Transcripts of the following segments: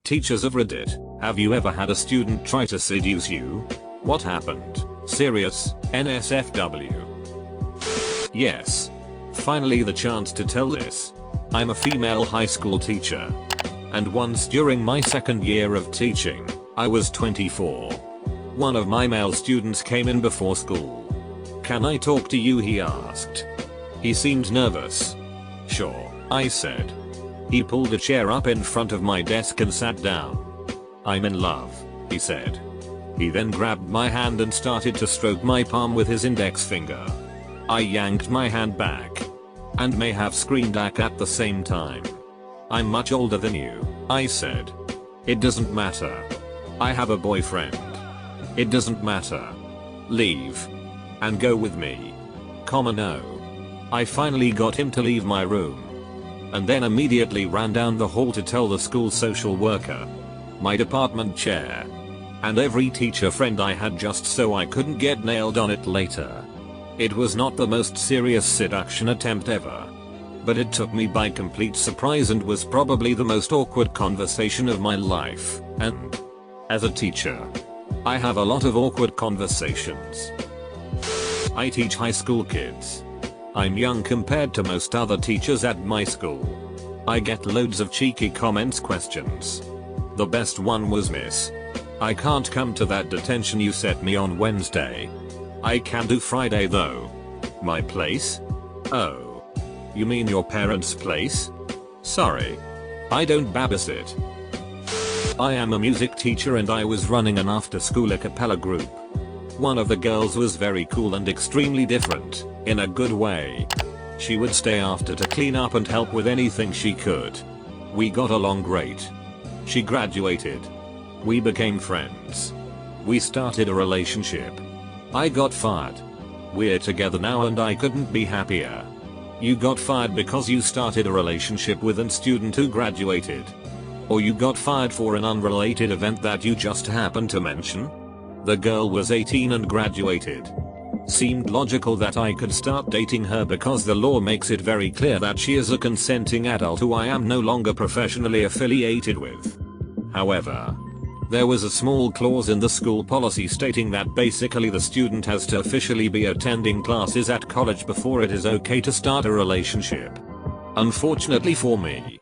Teachers of Reddit, have you ever had a student try to seduce you? What happened? Serious, NSFW. Yes. Finally the chance to tell this. I'm a female high school teacher. And once during my second year of teaching, I was 24. One of my male students came in before school. "Can I talk to you?" he asked. He seemed nervous. "Sure," I said. He pulled a chair up in front of my desk and sat down. "I'm in love," he said. He then grabbed my hand and started to stroke my palm with his index finger. I yanked my hand back and may have screamed at the same time. "I'm much older than you," I said. "It doesn't matter. I have a boyfriend." "It doesn't matter. Leave and go with me." No. I finally got him to leave my room and then immediately ran down the hall to tell the school social worker, my department chair, and every teacher friend I had, just so I couldn't get nailed on it later. It was not the most serious seduction attempt ever, but it took me by complete surprise and was probably the most awkward conversation of my life. And as a teacher, I have a lot of awkward conversations. I teach high school kids. I'm young compared to most other teachers at my school. I get loads of cheeky comments, questions. The best one was, "Miss, I can't come to that detention you set me on Wednesday. I can do Friday though." "My place? Oh. You mean your parents' place? Sorry. I don't babysit." I am a music teacher and I was running an after-school a cappella group. One of the girls was very cool and extremely different, in a good way. She would stay after to clean up and help with anything she could. We got along great. She graduated. We became friends. We started a relationship. I got fired. We're together now and I couldn't be happier. You got fired because you started a relationship with a student who graduated? Or you got fired for an unrelated event that you just happened to mention? The girl was 18 and graduated. Seemed logical that I could start dating her because the law makes it very clear that she is a consenting adult who I am no longer professionally affiliated with. However, there was a small clause in the school policy stating that basically the student has to officially be attending classes at college before it is okay to start a relationship. Unfortunately for me,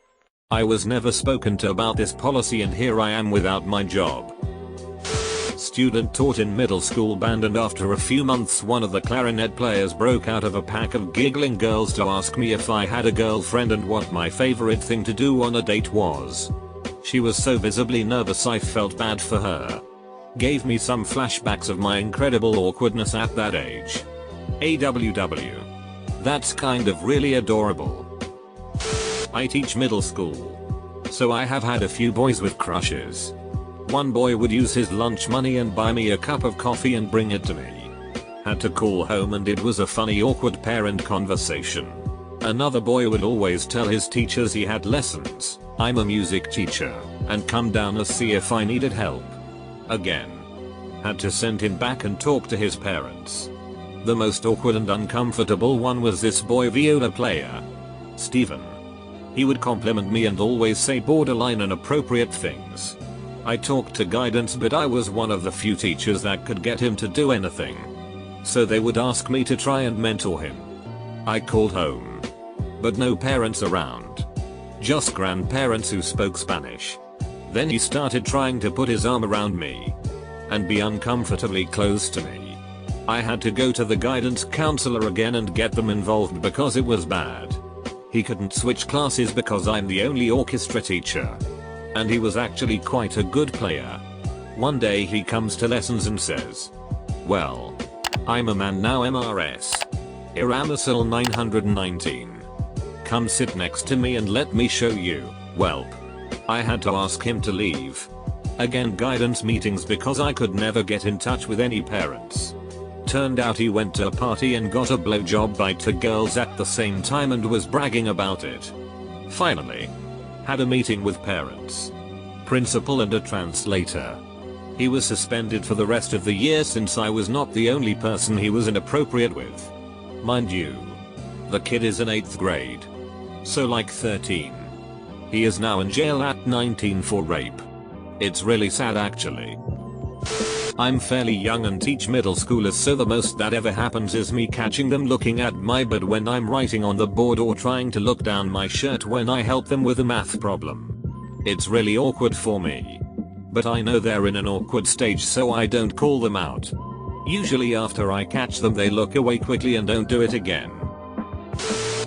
I was never spoken to about this policy and here I am without my job. Student taught in middle school band and after a few months one of the clarinet players broke out of a pack of giggling girls to ask me if I had a girlfriend and what my favorite thing to do on a date was. She was so visibly nervous I felt bad for her. Gave me some flashbacks of my incredible awkwardness at that age. AWW. That's kind of really adorable. I teach middle school, so I have had a few boys with crushes. One boy would use his lunch money and buy me a cup of coffee and bring it to me. Had to call home and it was a funny awkward parent conversation. Another boy would always tell his teachers he had lessons, I'm a music teacher, and come down to see if I needed help. Again. Had to send him back and talk to his parents. The most awkward and uncomfortable one was this boy viola player, Steven. He would compliment me and always say borderline inappropriate things. I talked to guidance but I was one of the few teachers that could get him to do anything. So they would ask me to try and mentor him. I called home, but no parents around. Just grandparents who spoke Spanish. Then he started trying to put his arm around me and be uncomfortably close to me. I had to go to the guidance counselor again and get them involved because it was bad. He couldn't switch classes because I'm the only orchestra teacher. And he was actually quite a good player. One day he comes to lessons and says, "Well, I'm a man now, MRS. Iramisil 919. Come sit next to me and let me show you." Welp. I had to ask him to leave. Again guidance meetings because I could never get in touch with any parents. Turned out he went to a party and got a blowjob by 2 girls at the same time and was bragging about it. Finally, had a meeting with parents, principal and a translator. He was suspended for the rest of the year since I was not the only person he was inappropriate with. Mind you, the kid is in 8th grade. So like 13. He is now in jail at 19 for rape. It's really sad actually. I'm fairly young and teach middle schoolers, so the most that ever happens is me catching them looking at my butt when I'm writing on the board or trying to look down my shirt when I help them with a math problem. It's really awkward for me. But I know they're in an awkward stage, so I don't call them out. Usually after I catch them they look away quickly and don't do it again.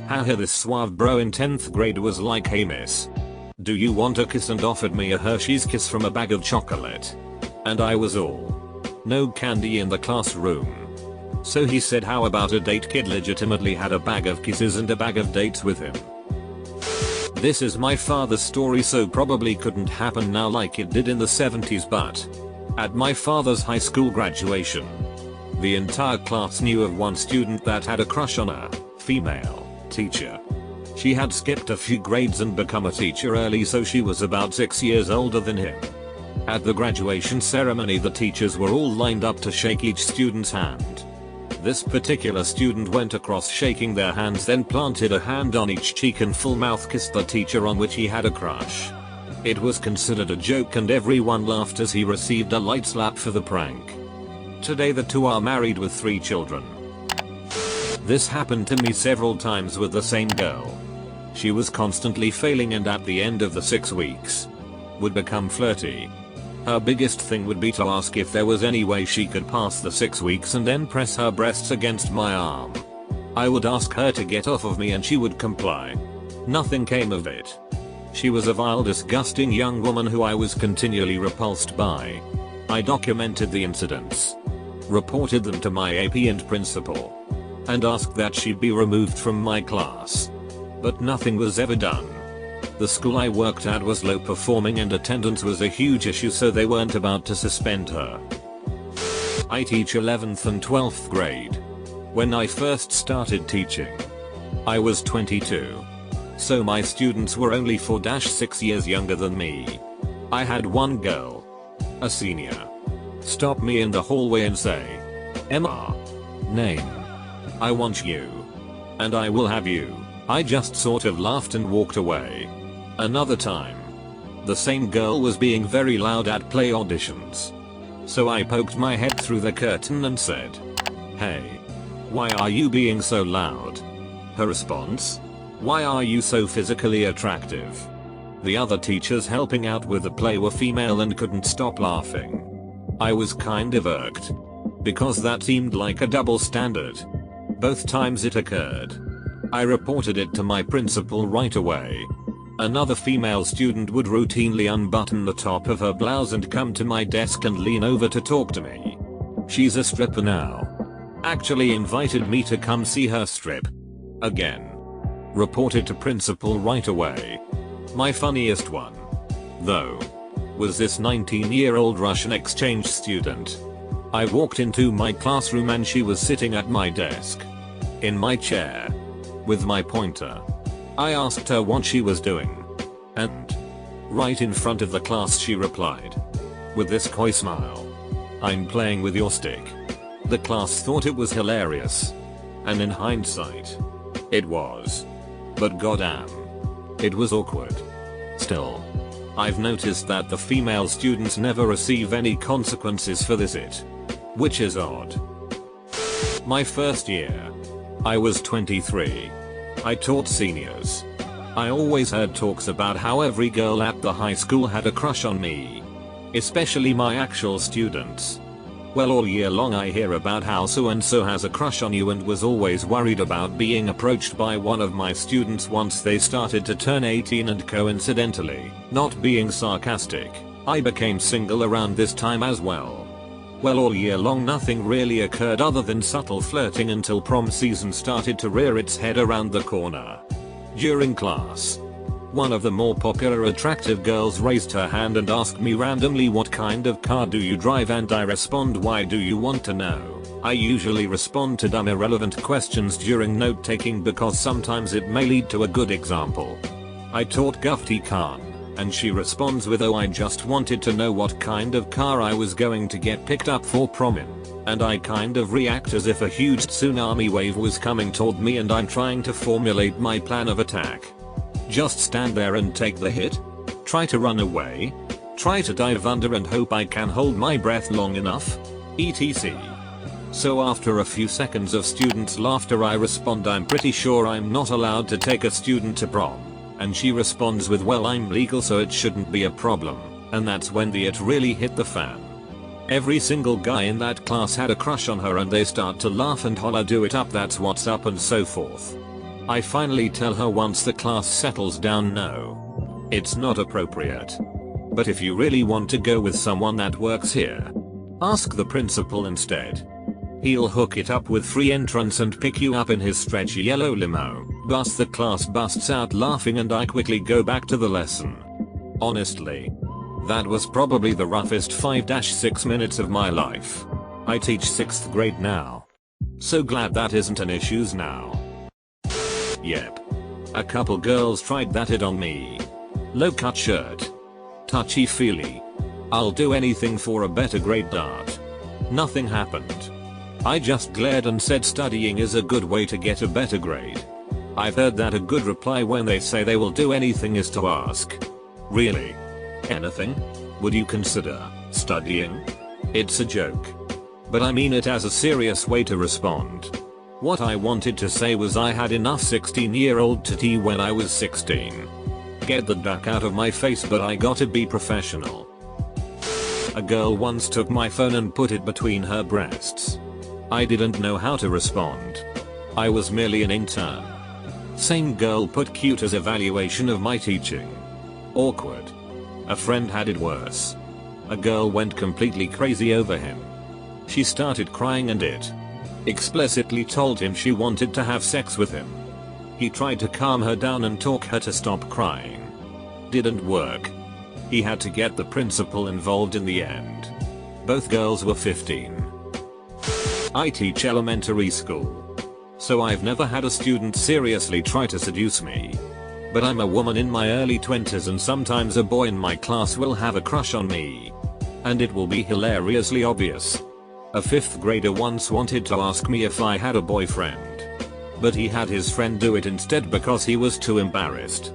Haha, this suave bro in 10th grade was like, "Hey miss, do you want a kiss?" and offered me a Hershey's Kiss from a bag of chocolate. And I was all, no candy in the classroom. So he said, "How about a date?" Kid legitimately had a bag of kisses and a bag of dates with him. This is my father's story, so probably couldn't happen now like it did in the 70s, but at my father's high school graduation, the entire class knew of one student that had a crush on a female teacher. She had skipped a few grades and become a teacher early, so she was about 6 years older than him. At the graduation ceremony, the teachers were all lined up to shake each student's hand. This particular student went across shaking their hands, then planted a hand on each cheek and full mouth kissed the teacher on which he had a crush. It was considered a joke and everyone laughed as he received a light slap for the prank. Today the two are married with 3 children. This happened to me several times with the same girl. She was constantly failing and at the end of the 6 weeks would become flirty. Her biggest thing would be to ask if there was any way she could pass the 6 weeks and then press her breasts against my arm. I would ask her to get off of me and she would comply. Nothing came of it. She was a vile, disgusting young woman who I was continually repulsed by. I documented the incidents, reported them to my AP and principal, and asked that she be removed from my class. But nothing was ever done. The school I worked at was low performing and attendance was a huge issue, so they weren't about to suspend her. I teach 11th and 12th grade. When I first started teaching, I was 22. So my students were only 4-6 years younger than me. I had one girl, a senior, stop me in the hallway and say, "Emma, name, I want you. And I will have you." I just sort of laughed and walked away. Another time, the same girl was being very loud at play auditions. So I poked my head through the curtain and said, "Hey, why are you being so loud?" Her response, "Why are you so physically attractive?" The other teachers helping out with the play were female and couldn't stop laughing. I was kind of irked, because that seemed like a double standard. Both times it occurred, I reported it to my principal right away. Another female student would routinely unbutton the top of her blouse and come to my desk and lean over to talk to me. She's a stripper now. Actually invited me to come see her strip. Again. Reported to principal right away. My funniest one, though, was this 19-year-old Russian exchange student. I walked into my classroom and she was sitting at my desk, in my chair, with my pointer. I asked her what she was doing, and right in front of the class she replied, with this coy smile, "I'm playing with your stick." The class thought it was hilarious, and in hindsight, it was. But goddamn, it was awkward. Still, I've noticed that the female students never receive any consequences for this which is odd. My first year, I was 23. I taught seniors. I always heard talks about how every girl at the high school had a crush on me, especially my actual students. Well, all year long I hear about how so and so has a crush on you and was always worried about being approached by one of my students once they started to turn 18, and coincidentally, not being sarcastic, I became single around this time as well. Well, all year long nothing really occurred other than subtle flirting until prom season started to rear its head around the corner. During class, one of the more popular attractive girls raised her hand and asked me randomly, "What kind of car do you drive?" and I respond, "Why do you want to know?" I usually respond to dumb irrelevant questions during note taking because sometimes it may lead to a good example. I taught Gufti Khan, and she responds with, "Oh, I just wanted to know what kind of car I was going to get picked up for prom in." And I kind of react as if a huge tsunami wave was coming toward me and I'm trying to formulate my plan of attack. Just stand there and take the hit? Try to run away? Try to dive under and hope I can hold my breath long enough. etc. So after a few seconds of students' laughter I respond, I'm pretty sure I'm not allowed to take a student to prom. And she responds with, well, I'm legal so it shouldn't be a problem. And that's when it really hit the fan. Every single guy in that class had a crush on her and they start to laugh and holler, do it up, that's what's up, and so forth. I finally tell her once the class settles down, no, it's not appropriate. But if you really want to go with someone that works here, ask the principal instead. He'll hook it up with free entrance and pick you up in his stretchy yellow limo. Thus the class busts out laughing and I quickly go back to the lesson. Honestly, that was probably the roughest 5-6 minutes of my life. I teach 6th grade now. So glad that isn't an issue now. Yep. A couple girls tried that it on me. Low cut shirt. Touchy feely. I'll do anything for a better grade dart. Nothing happened. I just glared and said studying is a good way to get a better grade. I've heard that a good reply when they say they will do anything is to ask, really? Anything? Would you consider studying? It's a joke. But I mean it as a serious way to respond. What I wanted to say was I had enough 16-year-old tea when I was 16. Get the duck out of my face, but I gotta be professional. A girl once took my phone and put it between her breasts. I didn't know how to respond. I was merely an intern. Same girl put cute as evaluation of my teaching. Awkward. A friend had it worse. A girl went completely crazy over him. She started crying and explicitly told him she wanted to have sex with him. He tried to calm her down and talk her to stop crying. Didn't work. He had to get the principal involved in the end. Both girls were 15. I teach elementary school. So I've never had a student seriously try to seduce me. But I'm a woman in my early 20s and sometimes a boy in my class will have a crush on me. And it will be hilariously obvious. A 5th grader once wanted to ask me if I had a boyfriend. But he had his friend do it instead because he was too embarrassed.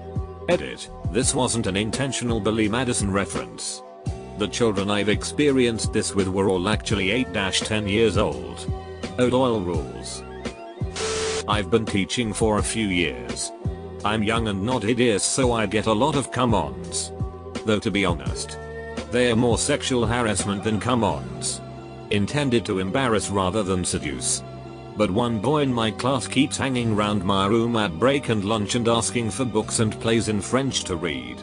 Edit. This wasn't an intentional Billy Madison reference. The children I've experienced this with were all actually 8-10 years old. Oil rules. I've been teaching for a few years. I'm young and not hideous, so I get a lot of come-ons. Though to be honest, they are more sexual harassment than come-ons. Intended to embarrass rather than seduce. But one boy in my class keeps hanging round my room at break and lunch and asking for books and plays in French to read.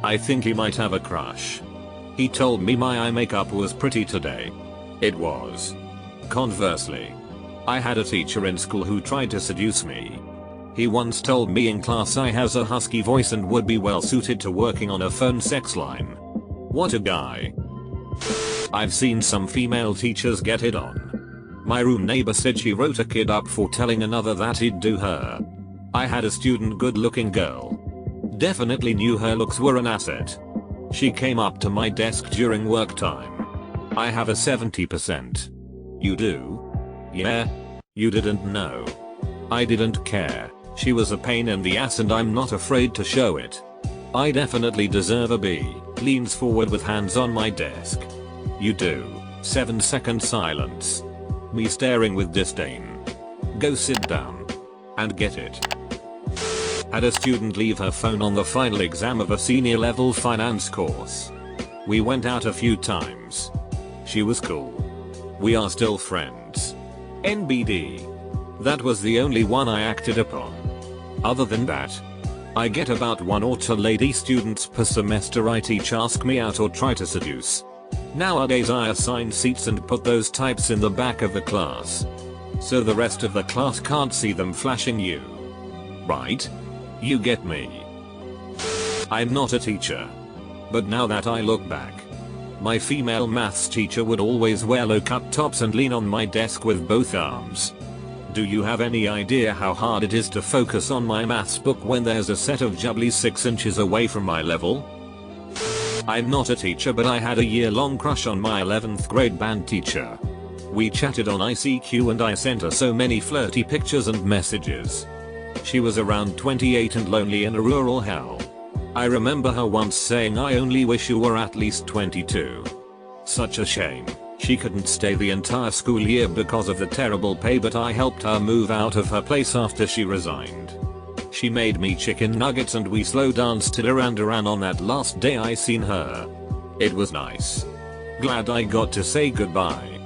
I think he might have a crush. He told me my eye makeup was pretty today. It was. Conversely, I had a teacher in school who tried to seduce me. He once told me in class I has a husky voice and would be well suited to working on a phone sex line. What a guy. I've seen some female teachers get it on. My room neighbor said she wrote a kid up for telling another that he'd do her. I had a student, good looking girl. Definitely knew her looks were an asset. She came up to my desk during work time. I have a 70%. You do? Yeah? You didn't know. I didn't care. She was a pain in the ass and I'm not afraid to show it. I definitely deserve a B. Leans forward with hands on my desk. You do. 7-second silence. Me staring with disdain. Go sit down. And get it. Had a student leave her phone on the final exam of a senior level finance course. We went out a few times. She was cool. We are still friends. NBD. That was the only one I acted upon. Other than that, I get about 1 or 2 lady students per semester I teach ask me out or try to seduce. Nowadays I assign seats and put those types in the back of the class. So the rest of the class can't see them flashing you. Right? You get me. I'm not a teacher. But now that I look back, my female maths teacher would always wear low-cut tops and lean on my desk with both arms. Do you have any idea how hard it is to focus on my maths book when there's a set of jubblies 6 inches away from my level? I'm not a teacher, but I had a year-long crush on my 11th grade band teacher. We chatted on ICQ and I sent her so many flirty pictures and messages. She was around 28 and lonely in a rural hell. I remember her once saying, I only wish you were at least 22. Such a shame. She couldn't stay the entire school year because of the terrible pay, but I helped her move out of her place after she resigned. She made me chicken nuggets and we slow danced to Duran Duran on that last day I seen her. It was nice. Glad I got to say goodbye.